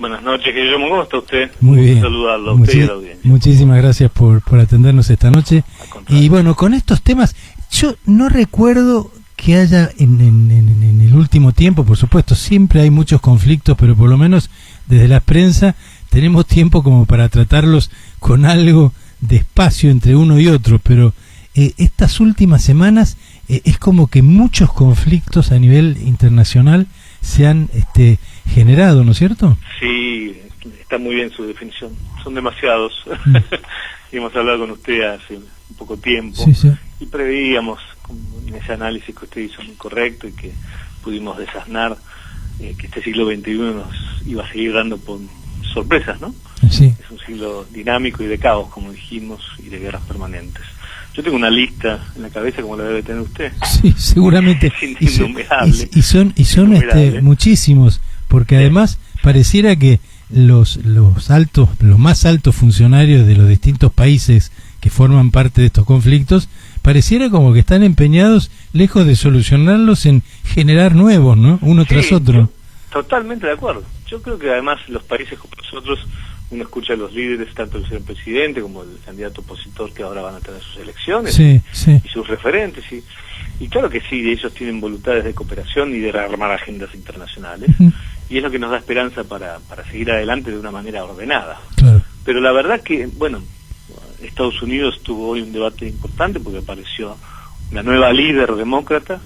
Buenas noches, Guillermo, ¿cómo está usted? Muy bien. Saludarlo a usted y a la audiencia. Muchísimas gracias por atendernos esta noche. Y bueno, con estos temas, yo no recuerdo que haya en el último tiempo, por supuesto, siempre hay muchos conflictos, pero por lo menos desde la prensa tenemos tiempo como para tratarlos con algo de espacio entre uno y otro, pero estas últimas semanas es como que muchos conflictos a nivel internacional se han generado, ¿no es cierto? Sí, está muy bien su definición. Son demasiados. Hemos hablado con usted hace un poco tiempo y preveíamos en ese análisis que usted hizo muy correcto y que pudimos desasnar que este siglo XXI nos iba a seguir dando sorpresas, ¿no? Sí. Es un siglo dinámico y de caos, como dijimos, y de guerras permanentes. Yo tengo una lista en la cabeza como la debe tener usted. Sí, seguramente. Es innumerable. Y son muchísimos, porque además pareciera que los más altos funcionarios de los distintos países que forman parte de estos conflictos, pareciera como que están empeñados, lejos de solucionarlos, en generar nuevos, ¿no? Uno tras otro. Totalmente de acuerdo. Yo creo que además los países como nosotros, uno escucha a los líderes, tanto el señor presidente como el candidato opositor que ahora van a tener sus elecciones y sus referentes, y claro que sí, ellos tienen voluntades de cooperación y de rearmar agendas internacionales, y es lo que nos da esperanza para seguir adelante de una manera ordenada. Claro. Pero la verdad que, bueno, Estados Unidos tuvo hoy un debate importante porque apareció una nueva líder demócrata,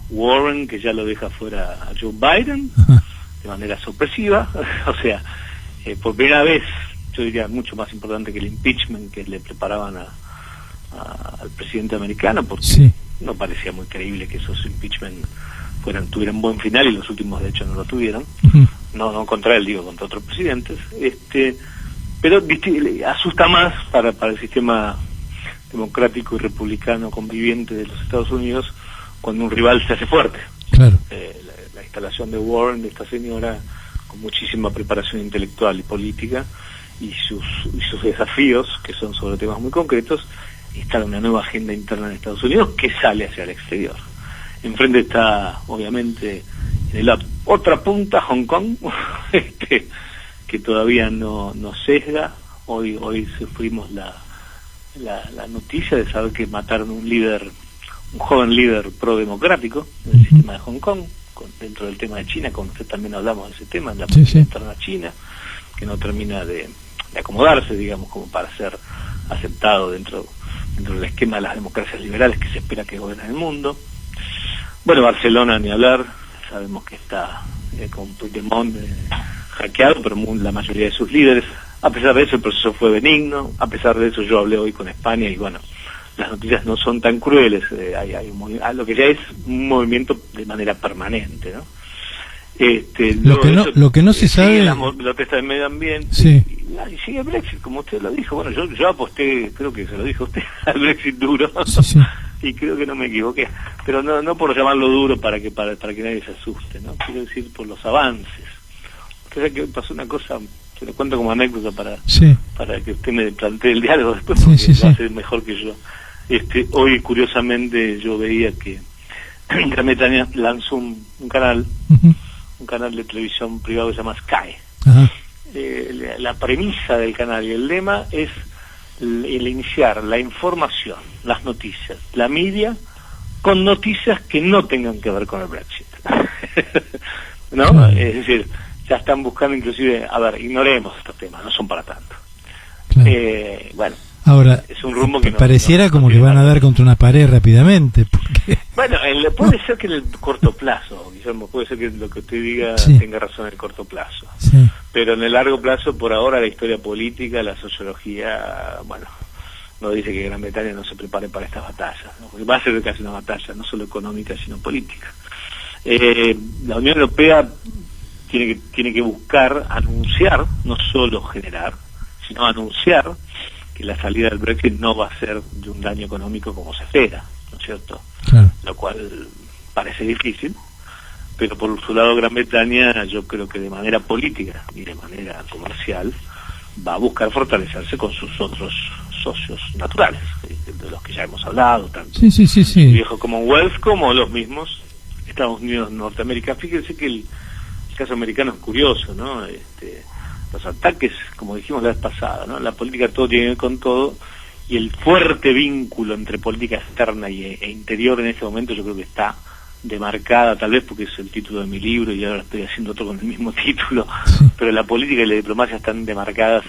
Warren, que ya lo deja fuera a Joe Biden de manera sorpresiva. O sea, por primera vez, yo diría mucho más importante que el impeachment que le preparaban al presidente americano, porque no parecía muy creíble que esos impeachment tuvieran buen final, y los últimos de hecho no lo tuvieron. No contra él, digo, contra otros presidentes. Pero asusta más para el sistema democrático y republicano conviviente de los Estados Unidos cuando un rival se hace fuerte. Claro. La instalación de Warren, de esta señora, con muchísima preparación intelectual y política, y sus desafíos, que son sobre temas muy concretos, instala una nueva agenda interna en Estados Unidos que sale hacia el exterior. Enfrente está, obviamente, en la otra punta, Hong Kong, que todavía no sesga. Hoy sufrimos la noticia de saber que mataron un joven líder pro-democrático en el sistema de Hong Kong, dentro del tema de China, con usted también hablamos de ese tema, en la política interna china, que no termina de acomodarse, digamos, como para ser aceptado dentro del esquema de las democracias liberales que se espera que gobiernen el mundo. Bueno, Barcelona ni hablar, sabemos que está con Puigdemont hackeado, pero la mayoría de sus líderes. A pesar de eso, el proceso fue benigno. A pesar de eso, yo hablé hoy con España y bueno, las noticias no son tan crueles. Hay lo que ya es un movimiento de manera permanente, ¿no? Lo que no se sabe, la protesta del medio ambiente, y sigue el Brexit, como usted lo dijo. Bueno, yo aposté, creo que se lo dijo usted, al Brexit duro. Y creo que no me equivoqué, pero no por llamarlo duro para que nadie se asuste, ¿no? Quiero decir, por los avances. Usted sabe que pasó una cosa, se lo cuento como anécdota para que usted me plantee el diálogo después, porque lo hace mejor que yo. Hoy, curiosamente, yo veía que Gran Bretaña lanzó un canal de televisión privado que se llama Sky. La premisa del canal y el lema es el iniciar la información, las noticias, la media, con noticias que no tengan que ver con el Brexit. ¿No? Es decir, ya están buscando inclusive, ignoremos estos temas, no son para tanto. Bueno, ahora, es un rumbo que pareciera como que van a dar contra una pared rápidamente. Porque... Bueno, puede ser que en el corto plazo, Guillermo, puede ser que lo que usted diga tenga razón en el corto plazo. Pero en el largo plazo, por ahora, la historia política, la sociología, bueno, no dice que Gran Bretaña no se prepare para estas batallas, ¿no? Porque va a ser casi una batalla, no solo económica, sino política. La Unión Europea tiene que buscar anunciar, no solo generar, sino anunciar que la salida del Brexit no va a ser de un daño económico como se espera, ¿no es cierto? Lo cual parece difícil, pero por su lado Gran Bretaña, yo creo que de manera política y de manera comercial va a buscar fortalecerse con sus otros socios naturales, de los que ya hemos hablado, tanto el viejo Commonwealth como los mismos Estados Unidos, Norteamérica. Fíjense que el caso americano es curioso, ¿no? Los ataques, como dijimos la vez pasada, ¿no? La política todo tiene que ver con todo, y el fuerte vínculo entre política externa e interior en este momento yo creo que está demarcada, tal vez porque es el título de mi libro y ahora estoy haciendo otro con el mismo título, pero la política y la diplomacia están demarcadas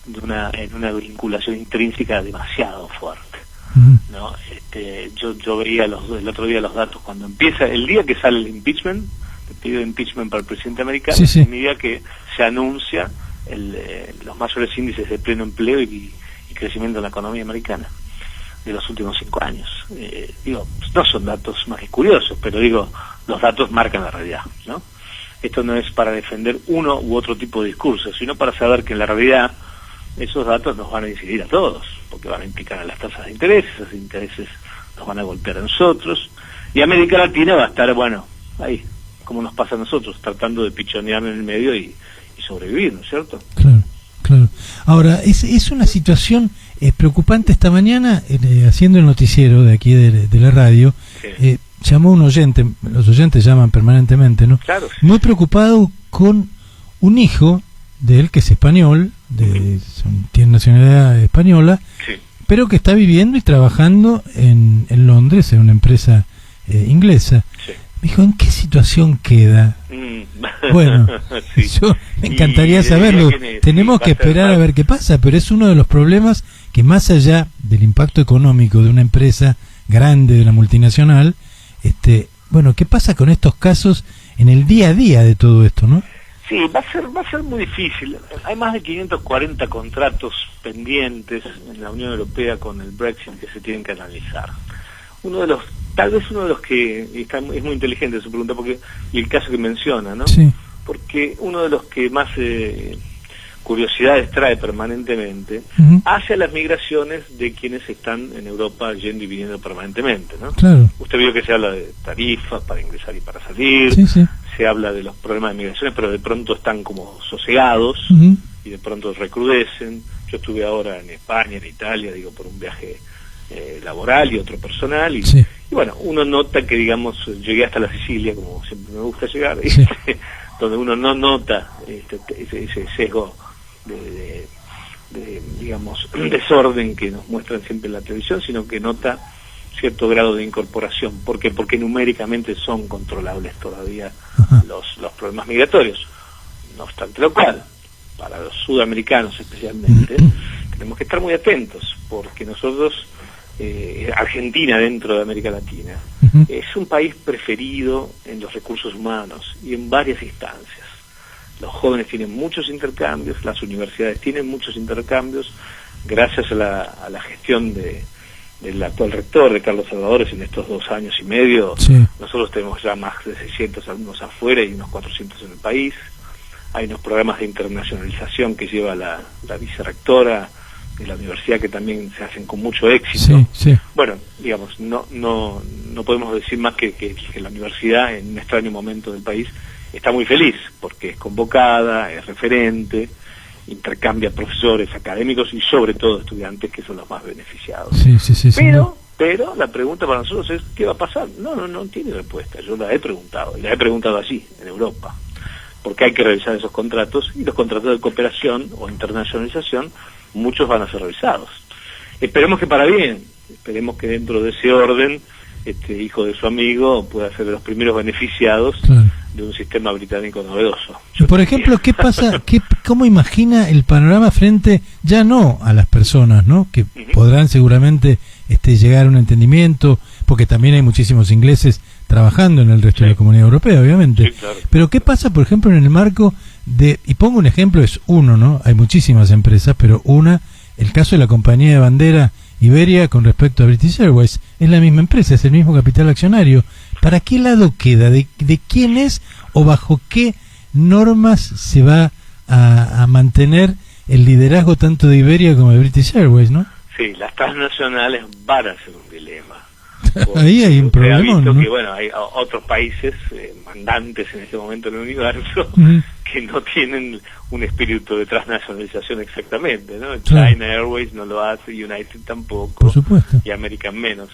en una vinculación intrínseca demasiado fuerte, ¿no? Yo veía el otro día los datos cuando empieza, el día que sale el impeachment, el pedido de impeachment para el presidente americano, el día que se anuncia los mayores índices de pleno empleo y crecimiento de la economía americana de los últimos 5 años. No son datos más que curiosos, pero los datos marcan la realidad, ¿no? Esto no es para defender uno u otro tipo de discurso, sino para saber que en la realidad esos datos nos van a incidir a todos, porque van a implicar a las tasas de interés, esos intereses nos van a golpear a nosotros, y América Latina va a estar, ahí, como nos pasa a nosotros, tratando de pichonear en el medio y sobrevivir, ¿no es cierto? Claro. Ahora, es una situación preocupante. Esta mañana, haciendo el noticiero de aquí de la radio, llamó un oyente, los oyentes llaman permanentemente, ¿no? Claro. Muy preocupado con un hijo de él que es español, tiene nacionalidad española, pero que está viviendo y trabajando en Londres, en una empresa inglesa. Me dijo, ¿en qué situación queda? Bueno, yo me encantaría saberlo. Tenemos que esperar a ver qué pasa, pero es uno de los problemas que, más allá del impacto económico de una empresa grande, de una multinacional, ¿qué pasa con estos casos en el día a día de todo esto, no? Sí, va a ser muy difícil. Hay más de 540 contratos pendientes en la Unión Europea con el Brexit que se tienen que analizar. Tal vez uno de los que es muy inteligente su pregunta, y el caso que menciona, ¿no? Sí. Porque uno de los que más curiosidades trae permanentemente hacia las migraciones de quienes están en Europa yendo y viniendo permanentemente, ¿no? Claro. Usted vio que se habla de tarifas para ingresar y para salir, se habla de los problemas de migraciones, pero de pronto están como sosegados y de pronto recrudecen. Yo estuve ahora en España, en Italia, por un viaje laboral y otro personal, y bueno, uno nota que, llegué hasta la Sicilia, como siempre me gusta llegar, donde uno no nota ese sesgo de desorden que nos muestran siempre en la televisión, sino que nota cierto grado de incorporación. ¿Por qué? Porque numéricamente son controlables todavía los problemas migratorios. No obstante lo cual, para los sudamericanos especialmente, tenemos que estar muy atentos, porque nosotros, Argentina dentro de América Latina, es un país preferido en los recursos humanos y en varias instancias. Los jóvenes tienen muchos intercambios, las universidades tienen muchos intercambios, gracias a la gestión del actual rector, de Carlos Salvadores, en estos 2 años y medio. Nosotros tenemos ya más de 600 alumnos afuera y unos 400 en el país. Hay unos programas de internacionalización que lleva la vicerrectora de la universidad, que también se hacen con mucho éxito. Bueno, no podemos decir más que la universidad, en un extraño momento del país, está muy feliz, porque es convocada, es referente, intercambia profesores académicos y sobre todo estudiantes, que son los más beneficiados. Pero la pregunta para nosotros es, ¿qué va a pasar? No tiene respuesta. Yo la he preguntado, y la he preguntado allí, en Europa, porque hay que revisar esos contratos, y los contratos de cooperación o internacionalización, muchos van a ser revisados. Esperemos que para bien, esperemos que dentro de ese orden, este hijo de su amigo pueda ser de los primeros beneficiados de un sistema británico novedoso. Por ejemplo, ¿qué pasa? ¿Cómo imagina el panorama frente, ya no a las personas, ¿no? Que podrán seguramente llegar a un entendimiento, porque también hay muchísimos ingleses trabajando en el resto de la Comunidad Europea, obviamente. Pero ¿qué pasa, por ejemplo, en el marco y pongo un ejemplo, es uno, ¿no? Hay muchísimas empresas, pero el caso de la compañía de bandera Iberia con respecto a British Airways, es la misma empresa, es el mismo capital accionario. ¿Para qué lado queda? ¿De quién es o bajo qué normas se va a mantener el liderazgo tanto de Iberia como de British Airways, no? Sí, las transnacionales van a ser un dilema. Ahí hay un problema, visto, ¿no? Que hay otros países mandantes en este momento en el universo que no tienen un espíritu de transnacionalización exactamente, ¿no? China Airways no lo hace, United tampoco, por supuesto, y American menos.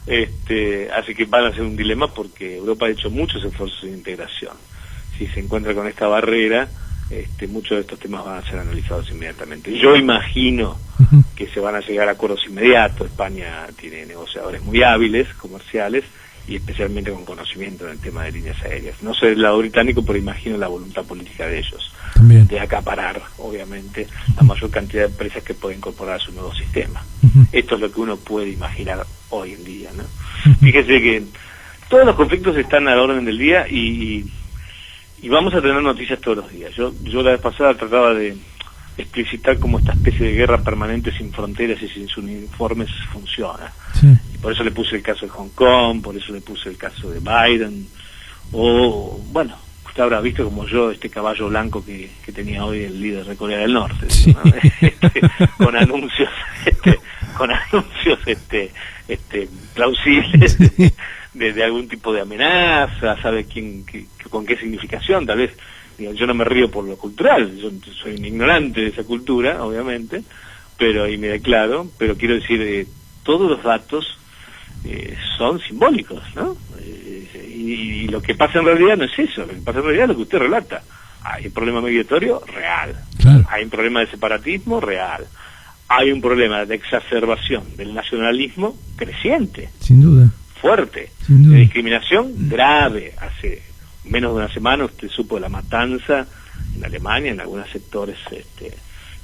Así que van a ser un dilema, porque Europa ha hecho muchos esfuerzos de integración. si se encuentra con esta barrera, muchos de estos temas van a ser analizados inmediatamente. Yo imagino que se van a llegar a acuerdos inmediatos. España tiene negociadores muy hábiles, comerciales, y especialmente con conocimiento en el tema de líneas aéreas. No sé del lado británico, pero imagino la voluntad política de ellos, también, de acaparar, obviamente, la mayor cantidad de empresas que pueden incorporar a su nuevo sistema. Esto es lo que uno puede imaginar hoy en día, ¿no? Fíjese que todos los conflictos están a la orden del día y vamos a tener noticias todos los días. Yo la vez pasada trataba de explicitar cómo esta especie de guerra permanente sin fronteras y sin sus uniformes funciona. Sí. Y por eso le puse el caso de Hong Kong, por eso le puse el caso de Biden, o, bueno, usted habrá visto como yo este caballo blanco que tenía hoy el líder de Corea del Norte, sí. ¿No? Con anuncios, plausibles, sí, de algún tipo de amenaza, ¿sabe con qué significación? Tal vez, digo, yo no me río por lo cultural, yo soy un ignorante de esa cultura, obviamente, y me declaro, pero quiero decir, todos los datos son simbólicos, ¿no? Y lo que pasa en realidad no es eso, lo que pasa en realidad es lo que usted relata. Hay un problema migratorio real, claro. Hay un problema de separatismo real, hay un problema de exacerbación del nacionalismo creciente, sin duda, fuerte, sin duda, de discriminación grave. Hace menos de una semana usted supo de la matanza en Alemania, en algunos sectores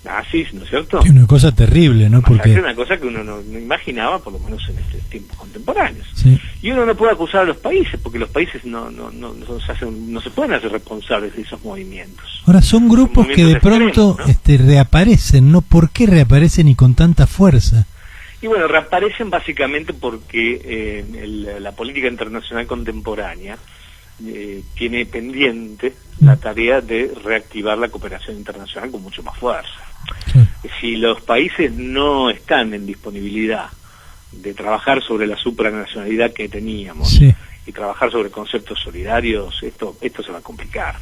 nazis, ¿no es cierto? Es una cosa terrible, ¿no? Porque es una cosa que uno no imaginaba, por lo menos en estos tiempos contemporáneos. Sí. Y uno no puede acusar a los países, porque los países no se pueden hacer responsables de esos movimientos. Ahora, son grupos que de pronto extremos, ¿no? Reaparecen, ¿no? ¿Por qué reaparecen y con tanta fuerza? Y bueno, reaparecen básicamente porque la política internacional contemporánea tiene pendiente la tarea de reactivar la cooperación internacional con mucho más fuerza. Sí. Si los países no están en disponibilidad de trabajar sobre la supranacionalidad que teníamos, sí, y trabajar sobre conceptos solidarios, esto se va a complicar.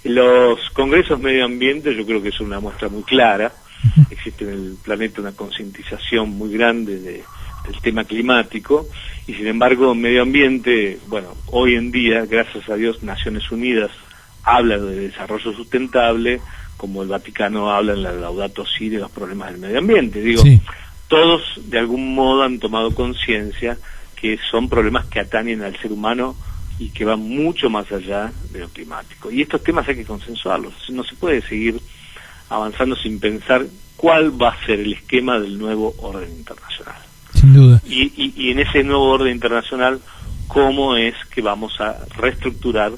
Los congresos medio ambiente yo creo que es una muestra muy clara. Existe en el planeta una concientización muy grande del tema climático, y sin embargo medio ambiente, bueno, hoy en día, gracias a Dios, Naciones Unidas habla de desarrollo sustentable, como el Vaticano habla en la Laudato Si de los problemas del medio ambiente. Digo, sí, todos de algún modo han tomado conciencia que son problemas que atañen al ser humano y que van mucho más allá de lo climático. Y estos temas hay que consensuarlos. No se puede seguir avanzando sin pensar cuál va a ser el esquema del nuevo orden internacional. Sin duda. Y en ese nuevo orden internacional, ¿cómo es que vamos a reestructurar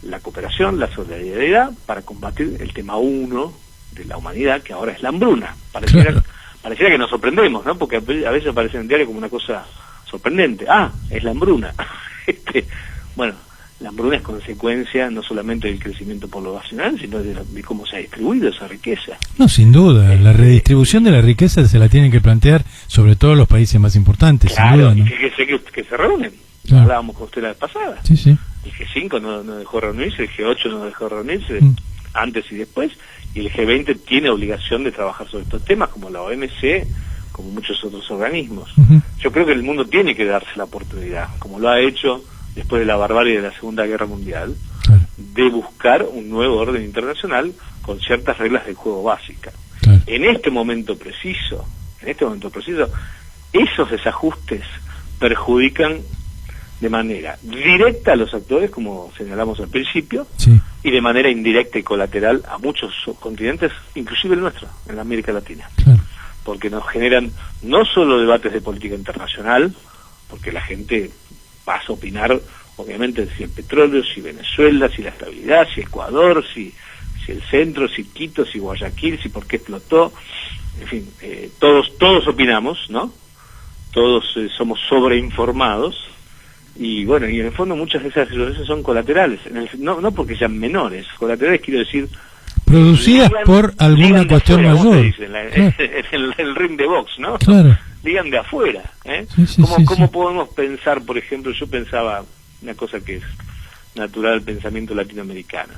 la cooperación, la solidaridad, para combatir el tema 1 de la humanidad, que ahora es la hambruna? Pareciera que nos sorprendemos, ¿no? Porque a veces aparece en el diario como una cosa sorprendente. Es la hambruna. Bueno, la hambruna es consecuencia no solamente del crecimiento poblacional, sino de cómo se ha distribuido esa riqueza. No, sin duda, la redistribución de la riqueza se la tienen que plantear sobre todo los países más importantes, claro, sin duda, ¿no? Y que se reúnen. Claro. Hablábamos con usted la vez pasada. Sí, sí. El G5 no dejó reunirse, el G8 no dejó reunirse, antes y después, y el G20 tiene obligación de trabajar sobre estos temas, como la OMC, como muchos otros organismos. Yo creo que el mundo tiene que darse la oportunidad, como lo ha hecho después de la barbarie de la Segunda Guerra Mundial, claro, de buscar un nuevo orden internacional con ciertas reglas de juego básicas. Claro. En este momento preciso, esos desajustes perjudican de manera directa a los actores, como señalamos al principio, sí, y de manera indirecta y colateral a muchos continentes, inclusive el nuestro, en la América Latina. Claro. Porque nos generan no solo debates de política internacional, porque la gente vas a opinar, obviamente, si el petróleo, si Venezuela, si la estabilidad, si Ecuador, si el centro, si Quito, si Guayaquil, si por qué explotó, en fin, todos opinamos, ¿no? Todos somos sobreinformados, y bueno, y en el fondo muchas de esas situaciones son colaterales, no porque sean menores, colaterales quiero decir, producidas por alguna cuestión mayor. En el ring de box, ¿no? Claro. Digan de afuera, ¿eh? Sí, ¿Cómo podemos pensar, por ejemplo, yo pensaba una cosa que es natural al pensamiento latinoamericano,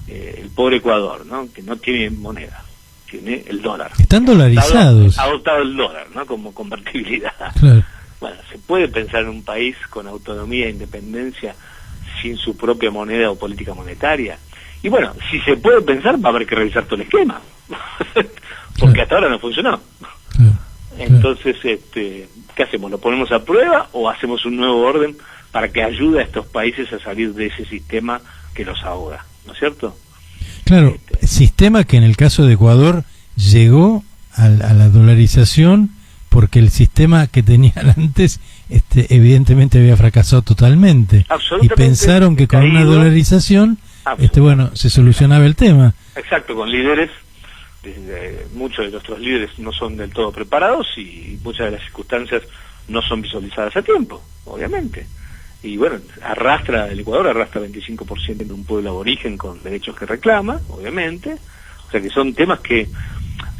el pobre Ecuador, ¿no? Que no tiene moneda, tiene el dólar. Están dolarizados. Ha adoptado el dólar, ¿no? Como convertibilidad. Claro. Bueno, ¿se puede pensar en un país con autonomía e independencia sin su propia moneda o política monetaria? Y bueno, si se puede pensar, va a haber que revisar todo el esquema, porque hasta ahora no funcionó. Entonces, ¿qué hacemos? ¿Lo ponemos a prueba o hacemos un nuevo orden para que ayude a estos países a salir de ese sistema que los ahoga? ¿No es cierto? Claro, sistema que en el caso de Ecuador llegó a la dolarización porque el sistema que tenían antes evidentemente había fracasado totalmente. Y pensaron que con una dolarización bueno, se solucionaba el tema. Exacto, con líderes, muchos de nuestros líderes no son del todo preparados y muchas de las circunstancias no son visualizadas a tiempo, obviamente. Y bueno, el Ecuador arrastra 25% de un pueblo aborigen con derechos que reclama, obviamente. O sea que son temas que,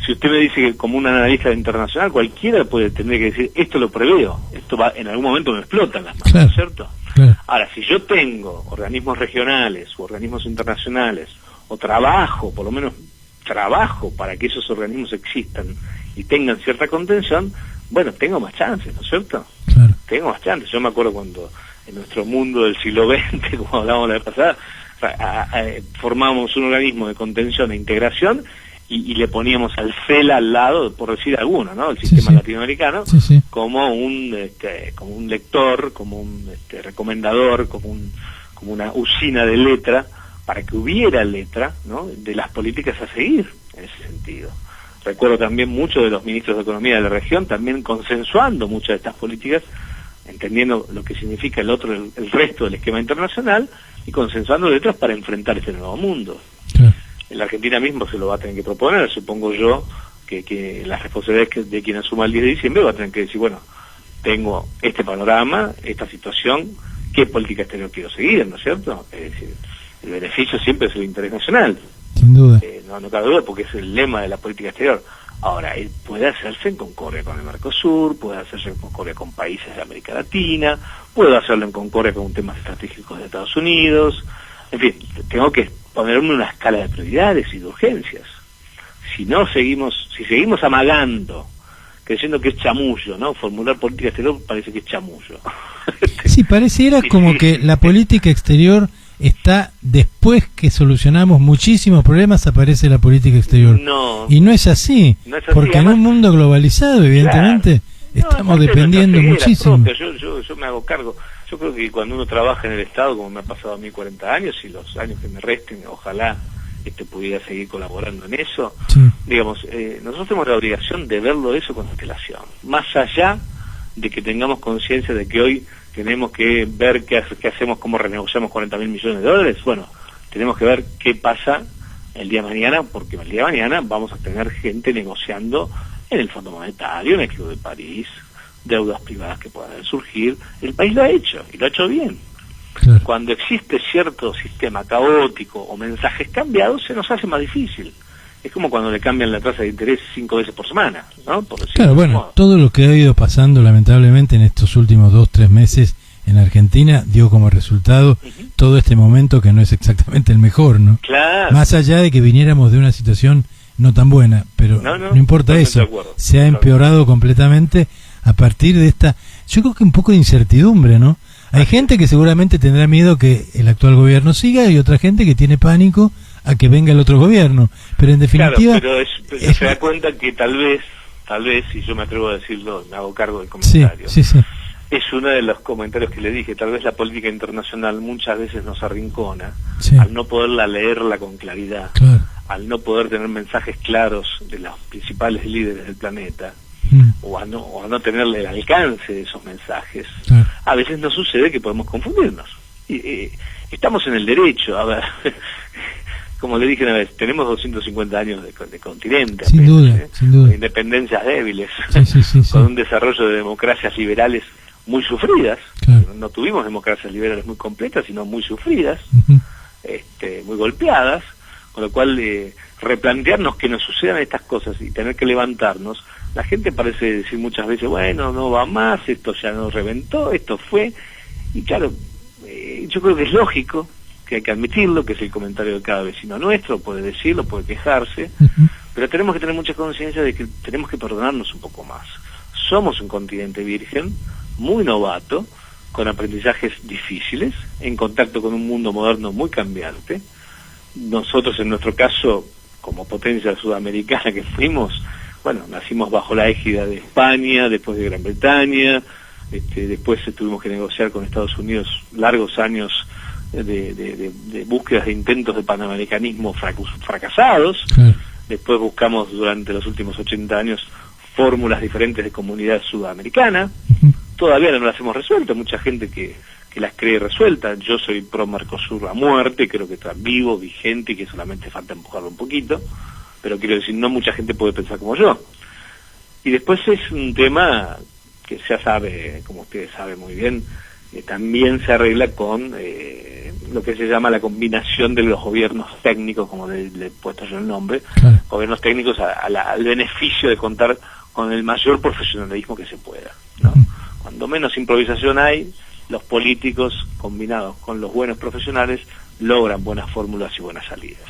si usted me dice que como un analista internacional, cualquiera puede tener que decir, esto lo preveo, esto va, en algún momento me explotan las manos, ¿no es cierto? Ahora, si yo tengo organismos regionales o organismos internacionales, o trabajo, por lo menos trabajo para que esos organismos existan y tengan cierta contención, bueno, tengo más chances, ¿no es cierto? Tengo más chances. Yo me acuerdo cuando en nuestro mundo del siglo XX, como hablábamos la vez pasada, formábamos un organismo de contención e integración y le poníamos al CELA al lado, por decir alguno, ¿no? El sistema latinoamericano, como un lector, como un recomendador, como una usina de letra, para que hubiera letra, ¿no?, de las políticas a seguir en ese sentido. Recuerdo también muchos de los ministros de Economía de la región también consensuando muchas de estas políticas, entendiendo lo que significa el resto del esquema internacional y consensuando letras para enfrentar este nuevo mundo. En la Argentina mismo se lo va a tener que proponer, supongo yo, que las responsabilidades de quien asuma el 10 de diciembre va a tener que decir, bueno, tengo este panorama, esta situación, ¿qué política exterior quiero seguir? ¿No es cierto? Es decir, el beneficio siempre es el interés nacional. Sin duda. No cabe duda, porque es el lema de la política exterior. Ahora, puede hacerse en concordia con el Mercosur, puede hacerse en concordia con países de América Latina, puede hacerlo en concordia con temas estratégicos de Estados Unidos. En fin, tengo que ponerme una escala de prioridades y de urgencias. Si seguimos amagando, creyendo que es chamullo, ¿no? Formular política exterior parece que es chamullo. Sí, pareciera como que la política exterior está después que solucionamos muchísimos problemas, aparece la política exterior. Y no es así, porque además, en un mundo globalizado, evidentemente, estamos dependiendo muchísimo. Yo me hago cargo. Yo creo que cuando uno trabaja en el Estado, como me ha pasado a mí 40 años, y los años que me resten, ojalá pudiera seguir colaborando en eso, digamos, nosotros tenemos la obligación de verlo eso con antelación, más allá de que tengamos conciencia de que hoy tenemos que ver qué hacemos, cómo renegociamos 40.000 millones de dólares. Bueno, tenemos que ver qué pasa el día de mañana, porque el día de mañana vamos a tener gente negociando en el Fondo Monetario, en el Club de París, deudas privadas que puedan surgir. El país lo ha hecho, y lo ha hecho bien. Cuando existe cierto sistema caótico o mensajes cambiados, se nos hace más difícil. Es como cuando le cambian la tasa de interés 5 veces por semana, ¿no? Claro, bueno, todo lo que ha ido pasando lamentablemente en estos últimos 2-3 meses en Argentina dio como resultado todo este momento que no es exactamente el mejor, ¿no? Más allá de que viniéramos de una situación no tan buena, pero no importa eso, se ha empeorado completamente a partir de esta, yo creo que un poco de incertidumbre, ¿no? Hay gente que seguramente tendrá miedo que el actual gobierno siga y otra gente que tiene pánico a que venga el otro gobierno, pero en definitiva... Claro, pero se da cuenta que tal vez, y yo me atrevo a decirlo, me hago cargo del comentario, sí. Es uno de los comentarios que le dije, tal vez la política internacional muchas veces nos arrincona, al no poderla leerla con claridad, al no poder tener mensajes claros de los principales líderes del planeta, o a no tenerle el alcance de esos mensajes. A veces nos sucede que podemos confundirnos. Estamos en el derecho, a ver... Como le dije una vez, tenemos 250 años de continente, sin duda. Con independencias débiles, con un desarrollo de democracias liberales muy sufridas. No tuvimos democracias liberales muy completas, sino muy sufridas, muy golpeadas, con lo cual replantearnos que nos sucedan estas cosas y tener que levantarnos, la gente parece decir muchas veces, bueno, no va más, esto ya nos reventó, esto fue, y claro, yo creo que es lógico, que hay que admitirlo, que es el comentario de cada vecino nuestro, puede decirlo, puede quejarse, pero tenemos que tener mucha conciencia de que tenemos que perdonarnos un poco más. Somos un continente virgen, muy novato, con aprendizajes difíciles, en contacto con un mundo moderno muy cambiante, nosotros en nuestro caso, como potencia sudamericana que fuimos, bueno, nacimos bajo la égida de España, después de Gran Bretaña, después tuvimos que negociar con Estados Unidos largos años de búsquedas de intentos de panamericanismo fracasados. Después buscamos durante los últimos 80 años fórmulas diferentes de comunidad sudamericana. Todavía no las hemos resuelto, mucha gente que las cree resueltas. Yo soy pro Mercosur a muerte, creo que está vivo, vigente y que solamente falta empujarlo un poquito, pero quiero decir, no mucha gente puede pensar como yo. Y después es un tema que ya sabe, como ustedes saben muy bien, también se arregla con lo que se llama la combinación de los gobiernos técnicos, como le he puesto yo el nombre, gobiernos técnicos al beneficio de contar con el mayor profesionalismo que se pueda, ¿no? Cuando menos improvisación hay, los políticos combinados con los buenos profesionales logran buenas fórmulas y buenas salidas.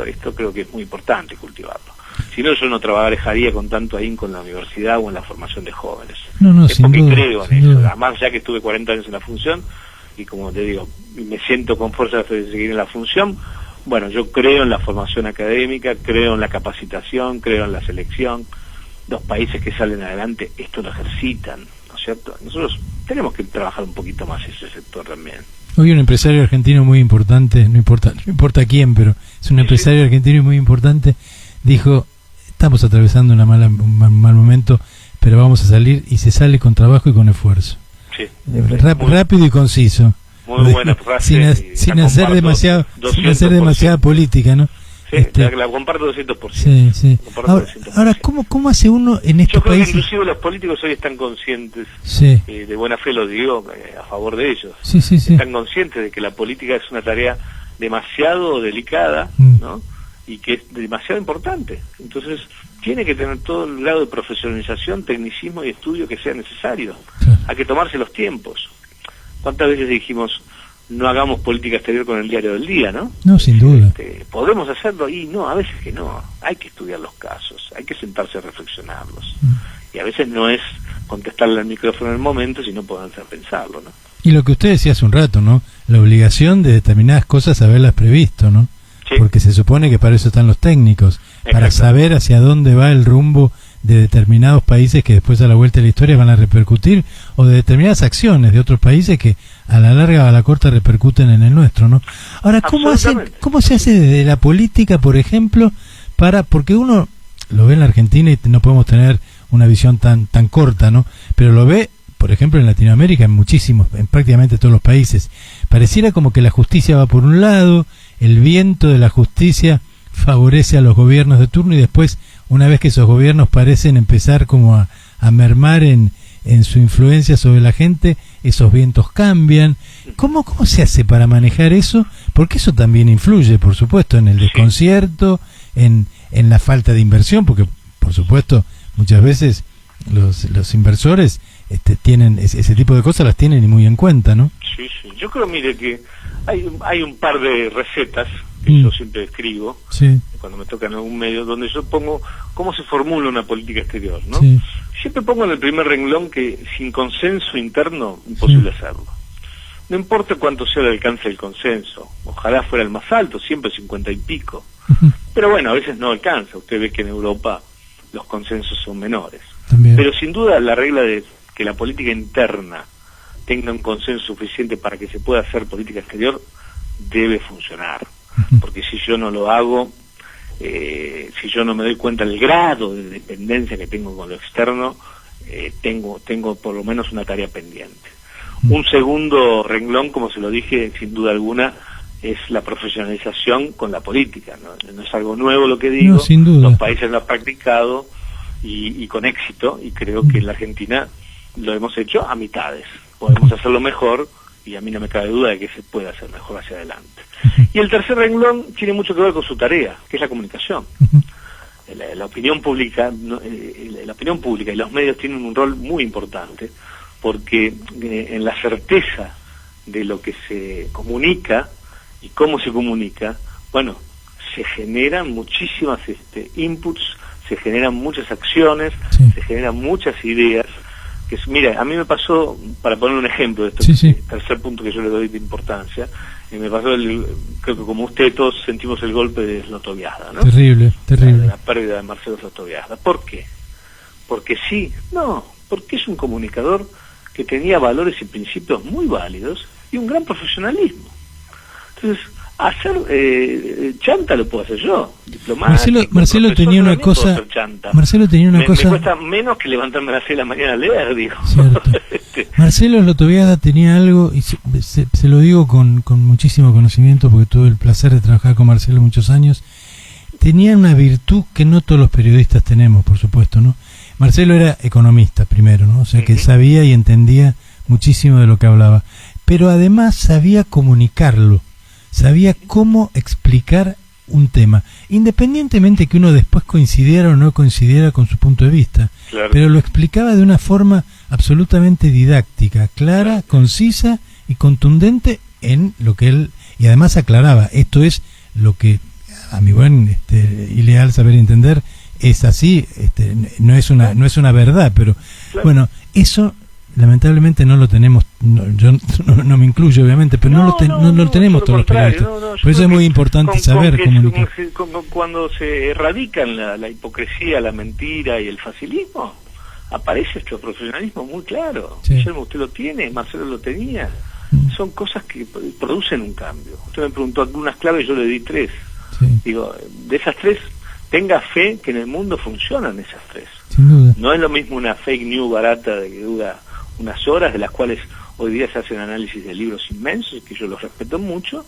Esto creo que es muy importante cultivarlo. Si no, yo no trabajaría con tanto ahínco en la universidad o en la formación de jóvenes. Es porque creo en eso. Además, ya que estuve 40 años en la función, y como te digo, me siento con fuerza de seguir en la función, bueno, yo creo en la formación académica, creo en la capacitación, creo en la selección. Los países que salen adelante esto lo ejercitan, ¿no es cierto? Nosotros tenemos que trabajar un poquito más ese sector también. Hoy un empresario argentino muy importante, no importa quién, pero es un empresario argentino muy importante, dijo: estamos atravesando un mal momento, pero vamos a salir, y se sale con trabajo y con esfuerzo. Sí, rápido y conciso. Muy buena frase. Sin hacer demasiada política, ¿no? Sí, la comparto 200%. Sí. Ahora, ¿cómo hace uno en estos países? Yo creo que inclusive los políticos hoy están conscientes, de buena fe lo digo, a favor de ellos. Están conscientes de que la política es una tarea demasiado delicada, ¿no? Y que es demasiado importante. Entonces, tiene que tener todo el grado de profesionalización, tecnicismo y estudio que sea necesario. Hay que tomarse los tiempos. ¿Cuántas veces dijimos: no hagamos política exterior con el diario del día, ¿no? No, sin duda. ¿Podemos hacerlo? Y no, a veces que no. Hay que estudiar los casos, hay que sentarse a reflexionarlos. Y a veces no es contestarle al micrófono en el momento, sino poder pensarlo, ¿no? Y lo que usted decía hace un rato, ¿no? La obligación de determinadas cosas haberlas previsto, ¿no? Porque se supone que para eso están los técnicos, para saber hacia dónde va el rumbo de determinados países que después a la vuelta de la historia van a repercutir, o de determinadas acciones de otros países que a la larga o a la corta repercuten en el nuestro, ¿no? Ahora, ¿cómo se hace desde la política, por ejemplo, porque uno lo ve en la Argentina y no podemos tener una visión tan corta, ¿no? Pero lo ve, por ejemplo, en Latinoamérica, en prácticamente todos los países. Pareciera como que la justicia va por un lado, el viento de la justicia favorece a los gobiernos de turno, y después, una vez que esos gobiernos parecen empezar como a mermar en su influencia sobre la gente, esos vientos cambian. ¿Cómo se hace para manejar eso? Porque eso también influye, por supuesto, en el desconcierto, en la falta de inversión, porque, por supuesto, muchas veces los inversores tienen ese tipo de cosas, las tienen y muy en cuenta, ¿no? Sí. Yo creo, mire, que hay un par de recetas que yo siempre escribo, cuando me toca en algún medio, donde yo pongo cómo se formula una política exterior, ¿no? Siempre pongo en el primer renglón que sin consenso interno, imposible hacerlo. No importa cuánto sea el alcance del consenso, ojalá fuera el más alto, siempre 50 y pico. Pero bueno, a veces no alcanza. Usted ve que en Europa los consensos son menores. Pero sin duda la regla de que la política interna tenga un consenso suficiente para que se pueda hacer política exterior debe funcionar. Porque si yo no lo hago, si yo no me doy cuenta del grado de dependencia que tengo con lo externo, tengo por lo menos una tarea pendiente. Un segundo renglón, como se lo dije, sin duda alguna, es la profesionalización con la política, no es algo nuevo lo que digo, sin duda. Los países lo han practicado y con éxito, y creo que en la Argentina lo hemos hecho a mitades. Podemos hacerlo mejor, y a mí no me cabe duda de que se puede hacer mejor hacia adelante. Y el tercer renglón tiene mucho que ver con su tarea, que es la comunicación. La opinión pública, la opinión pública y los medios tienen un rol muy importante, porque en la certeza de lo que se comunica y cómo se comunica, bueno, se generan muchísimas inputs, se generan muchas acciones, se generan muchas ideas mira, a mí me pasó, para poner un ejemplo de este tercer punto que yo le doy de importancia, me pasó, creo que como usted todos sentimos el golpe de Slotoviazda, ¿no? Terrible. La pérdida de Marcelo Slotoviazda. ¿Por qué? Porque sí, no, porque es un comunicador que tenía valores y principios muy válidos y un gran profesionalismo. Entonces, hacer chanta lo puedo hacer yo, diplomático. Marcelo tenía una cosa. Marcelo tenía una cosa. Me cuesta menos que levantarme a las 6 de la mañana a leer, digo. Marcelo Slotoviazda tenía algo, y se lo digo con muchísimo conocimiento, porque tuve el placer de trabajar con Marcelo muchos años. Tenía una virtud que no todos los periodistas tenemos, por supuesto, ¿no? Marcelo era economista primero, ¿no? O sea que sabía y entendía muchísimo de lo que hablaba, pero además sabía comunicarlo, sabía cómo explicar un tema, independientemente que uno después coincidiera o no coincidiera con su punto de vista, claro. Pero lo explicaba de una forma absolutamente didáctica, clara, concisa y contundente en lo que él, y además aclaraba, esto es lo que a mi buen y leal saber entender es así, no es una verdad, pero claro. Bueno, eso lamentablemente no lo tenemos, yo no me incluyo obviamente, pero no lo tenemos todos los periodistas. Por eso es muy importante saber comunicar. Cuando se erradican la hipocresía, la mentira y el facilismo, aparece este profesionalismo muy claro. Sí. Guillermo, usted lo tiene, Marcelo lo tenía. Son cosas que producen un cambio. Usted me preguntó algunas claves, yo le di 3. Sí. Digo, de esas 3, tenga fe que en el mundo funcionan esas 3. Sin duda. No es lo mismo una fake news barata de que dura unas horas, de las cuales hoy día se hacen análisis de libros inmensos, que yo los respeto mucho,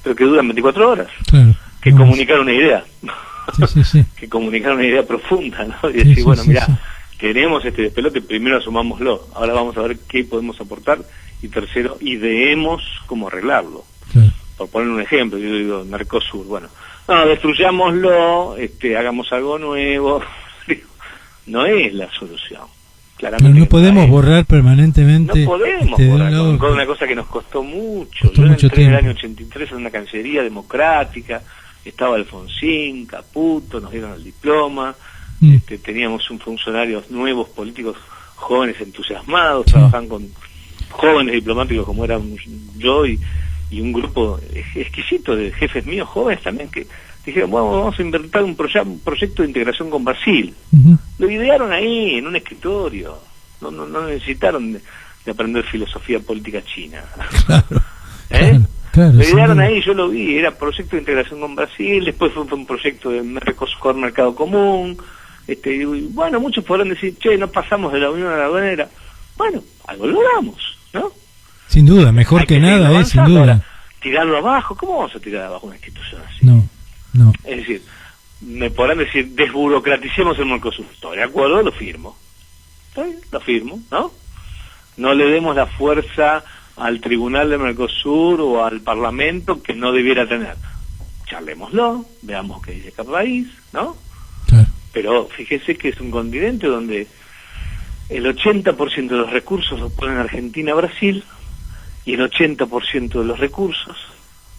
pero que duran 24 horas. Claro. Que comunicar una idea. Sí. Que comunicar una idea profunda, ¿no? Y decir, mirá, tenemos este despelote, primero asumámoslo, ahora vamos a ver qué podemos aportar, y tercero, ideemos cómo arreglarlo. Claro. Por poner un ejemplo, yo digo, Mercosur, destruyámoslo, hagamos algo nuevo. No es la solución. Claramente pero no podemos borrar permanentemente. No podemos borrar con una cosa que nos costó mucho. Yo entré en el año 83 en una cancillería democrática, estaba Alfonsín, Caputo, nos dieron el diploma, teníamos funcionarios nuevos, políticos jóvenes entusiasmados, trabajaban con jóvenes diplomáticos como era yo y un grupo exquisito de jefes míos jóvenes también que dijeron, vamos a inventar un proyecto de integración con Brasil. Lo idearon ahí, en un escritorio. No necesitaron de aprender filosofía política china. Claro, lo idearon ahí, yo lo vi, era proyecto de integración con Brasil, después fue un proyecto de mercado común. Muchos podrán decir, no pasamos de la unión a la aduanera. Bueno, algo logramos, ¿no? Sin duda, mejor que nada, sin duda. Ahora, tirarlo abajo, ¿cómo vamos a tirar abajo una institución así? No. Es decir, me podrán decir, desburocraticemos el Mercosur. Estoy de acuerdo, lo firmo. Lo firmo, ¿no? No le demos la fuerza al Tribunal de Mercosur o al Parlamento que no debiera tener. Charlémoslo, veamos qué dice cada país, ¿no? Claro. Pero fíjese que es un continente donde el 80% de los recursos los ponen Argentina, Brasil, y el 80% de los recursos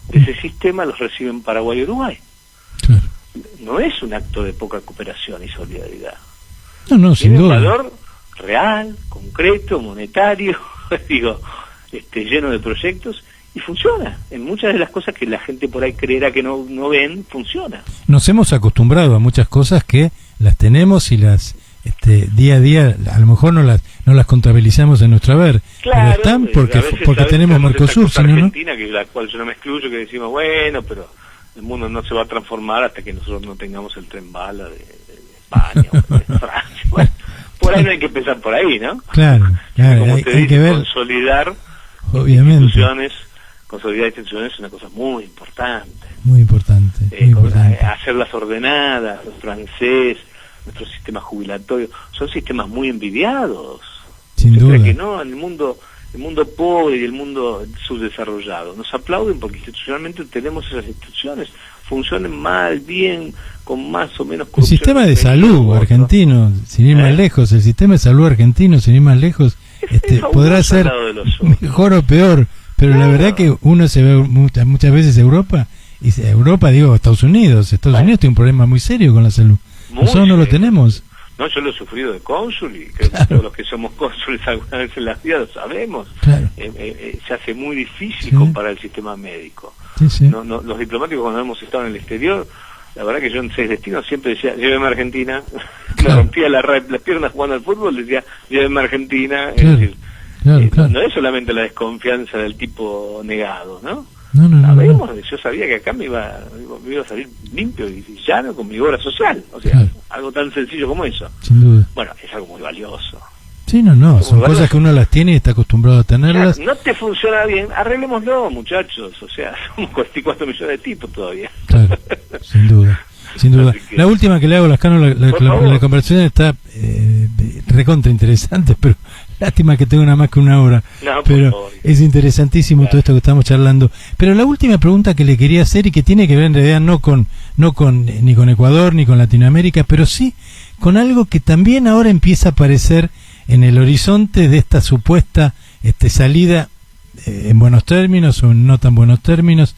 de ese sistema los reciben Paraguay y Uruguay. Claro. No es un acto de poca cooperación y solidaridad. No, sin duda. Tiene un valor real, concreto, monetario, lleno de proyectos, y funciona. En muchas de las cosas que la gente por ahí creerá que no ven, funciona. Nos hemos acostumbrado a muchas cosas que las tenemos y las día a día a lo mejor no las contabilizamos en nuestro haber, claro, pero están porque tenemos Mercosur, sino Argentina, que la cual yo no me excluyo, que decimos, pero el mundo no se va a transformar hasta que nosotros no tengamos el tren bala de España o de Francia. Por ahí no hay que empezar por ahí, ¿no? Claro, como hay te dice, que ver, consolidar obviamente. Consolidar instituciones es una cosa muy importante. Muy importante. Hacerlas ordenadas, el francés, nuestro sistema jubilatorio, son sistemas muy envidiados. Sin duda. Que no, en el mundo pobre y el mundo subdesarrollado nos aplauden porque institucionalmente tenemos esas instituciones, funcionen mal, bien, con más o menos corrupción. El sistema de salud argentino, sin ir más lejos, el sistema de salud argentino, sin ir más lejos, podrá ser mejor o peor, pero la verdad que uno se ve muchas veces Europa, Estados Unidos tiene un problema muy serio con la salud. Nosotros no lo tenemos. No, yo lo he sufrido de cónsul y creo que todos los que somos cónsules alguna vez en la vida lo sabemos. Claro. Se hace muy difícil comparar el sistema médico. Sí. No, los diplomáticos cuando hemos estado en el exterior, la verdad que yo en 6 destinos siempre decía, lléveme a Argentina, me rompía las piernas jugando al fútbol, decía, lléveme a Argentina. Claro. Es decir, Claro. no es solamente la desconfianza del tipo negado, ¿no? No. Yo sabía que acá me iba a salir limpio y llano con mi obra social, o sea, algo tan sencillo como eso. Sin duda. Bueno, es algo muy valioso. Sí, son cosas que uno las tiene y está acostumbrado a tenerlas. No te funciona bien, arreglémoslo, muchachos, o sea, somos 44 millones de tipos todavía. Claro, sin duda. La última que le hago, Lascano, la conversación está recontra interesante, pero lástima que tengo nada más que una hora. Pero es interesantísimo todo esto que estamos charlando. Pero la última pregunta que le quería hacer y que tiene que ver en realidad no con ni con Ecuador ni con Latinoamérica, pero sí con algo que también ahora empieza a aparecer en el horizonte de esta supuesta salida en buenos términos o en no tan buenos términos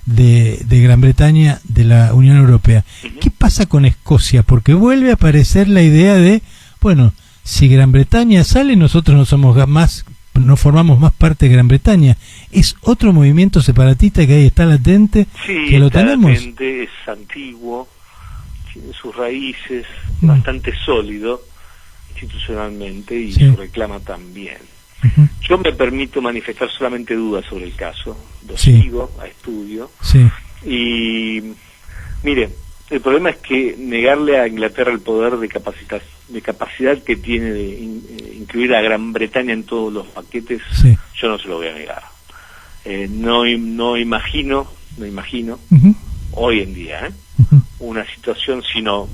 de Gran Bretaña de la Unión Europea. ¿Qué pasa con Escocia? Porque vuelve a aparecer la idea de, bueno, si Gran Bretaña sale, nosotros no formamos más parte de Gran Bretaña. ¿Es otro movimiento separatista que ahí está latente? Sí, que lo tenemos. Latente, es antiguo, tiene sus raíces, bastante sólido institucionalmente y su reclama también. Yo me permito manifestar solamente dudas sobre el caso, lo sigo a estudio, y mire, el problema es que negarle a Inglaterra el poder de capacidad que tiene de incluir a Gran Bretaña en todos los paquetes, yo no se lo voy a negar. No imagino hoy en día una situación, sino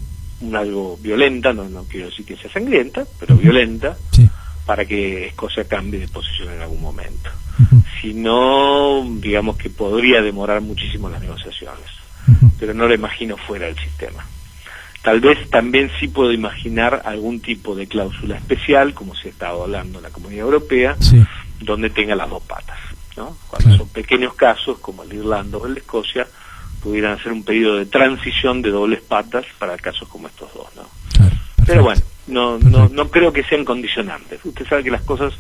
algo violenta, no quiero decir que sea sangrienta, pero violenta, para que Escocia cambie de posición en algún momento. Si no, digamos que podría demorar muchísimo las negociaciones, pero no lo imagino fuera del sistema. Tal vez también sí puedo imaginar algún tipo de cláusula especial, como se ha estado hablando en la Comunidad Europea, donde tenga las dos patas, ¿no? Cuando son pequeños casos, como el de Irlanda o el de Escocia, pudieran hacer un pedido de transición de dobles patas para casos como estos dos, ¿no? Pero bueno, no creo que sean condicionantes. Usted sabe que las cosas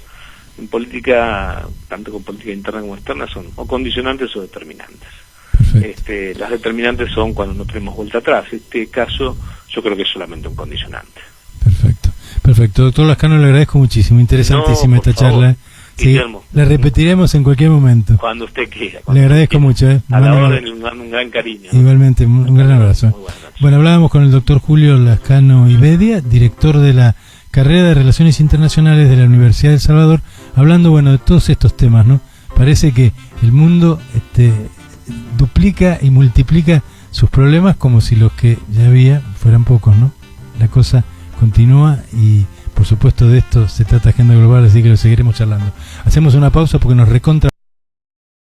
en política, tanto con política interna como externa, son o condicionantes o determinantes. Las determinantes son cuando no tenemos vuelta atrás. Este caso yo creo que es solamente un condicionante. Perfecto. Doctor Lascano, le agradezco muchísimo. Interesantísima esta charla. La repetiremos en cualquier momento. Cuando usted quiera. Le agradezco mucho. A la orden, un gran cariño. Igualmente, un gran abrazo. Bueno, hablábamos con el doctor Julio Lascano Ibedia, director de la carrera de Relaciones Internacionales de la Universidad de El Salvador, hablando, de todos estos temas, ¿no? Parece que el mundo duplica y multiplica sus problemas como si los que ya había fueran pocos, ¿no? La cosa continúa y, por supuesto, de esto se trata Agenda Global, así que lo seguiremos charlando. Hacemos una pausa porque nos recontra